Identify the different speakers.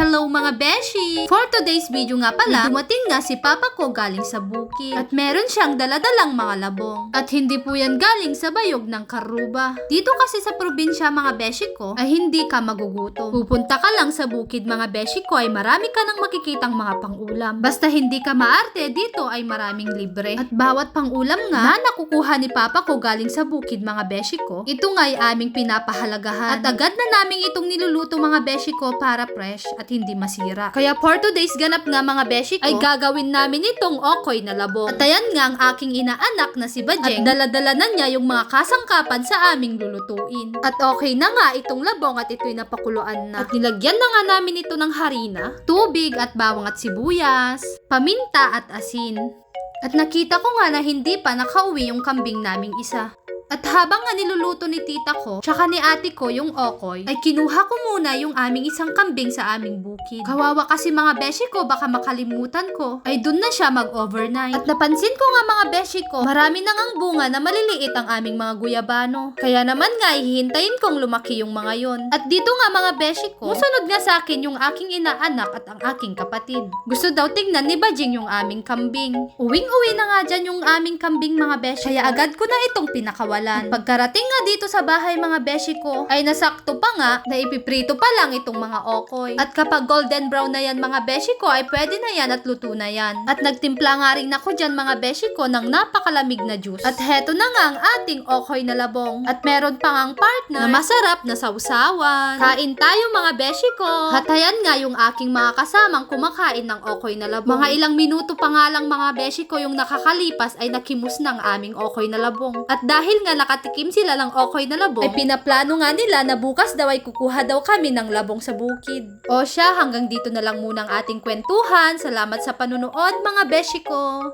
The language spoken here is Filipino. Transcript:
Speaker 1: Hello mga beshi! For today's video nga pala, dumating nga si papa ko galing sa bukid. At meron siyang daladalang mga labong. At hindi po yan galing sa bayog ng Karuba. Dito kasi sa probinsya mga beshi ko, ay hindi ka magugutom. Pupunta ka lang sa bukid mga beshi ko ay marami ka nang makikitang mga pangulam. Basta hindi ka maarte, dito ay maraming libre. At bawat pangulam nga na nakukuha ni papa ko galing sa bukid mga beshi ko, ito nga ay aming pinapahalagahan. At agad na namin itong niluluto mga beshi ko para fresh at hindi masira. Kaya for today's ganap nga mga beshi ko, ay gagawin namin itong okoy na labong. At ayan nga ang aking inaanak na si Bajeng. At daladala na niya yung mga kasangkapan sa aming lulutuin. At okay na nga itong labong at ito'y napakuluan na. At nilagyan na nga namin ito ng harina, tubig at bawang at sibuyas, paminta at asin. At nakita ko nga na hindi pa nakauwi yung kambing naming isa. At habang nga niluluto ni tita ko, tsaka ni ate ko yung okoy, ay kinuha ko muna yung aming isang kambing sa aming bukid. Kawawa kasi mga beshi ko, baka makalimutan ko, ay dun na siya mag-overnight. At napansin ko nga mga beshi ko, marami nang ang bunga na maliliit ang aming mga guyabano. Kaya naman nga, hihintayin kong lumaki yung mga yon. At dito nga mga beshi ko, musunod nga sa akin yung aking inaanak at ang aking kapatid. Gusto daw tingnan ni Bajing yung aming kambing. Uwing-uwi na nga dyan yung aming kambing mga beshi. Kaya agad ko na itong pinakawalan. Pagkarating nga dito sa bahay mga beshi ko, ay nasakto pa nga na ipiprito pa lang itong mga okoy. At kapag golden brown na yan mga beshi ko, ay pwede na yan at luto na yan. At nagtimpla nga rin ako dyan mga beshi ko ng napakalamig na juice. At heto na nga ang ating okoy na labong. At meron pa ngang partner na masarap na sausawan. Kain tayo mga beshi ko. At ayan nga yung aking mga kasamang kumakain ng okoy na labong. Mga ilang minuto pa nga lang mga beshi ko yung nakakalipas ay nakimus ng aming okoy na labong. At dahil nga nakatikim sila ng okoy na labong, ay pinaplano nga nila na bukas daw ay kukuha daw kami ng labong sa bukid. O siya, hanggang dito na lang muna ang ating kwentuhan. Salamat sa panunood mga beshi ko.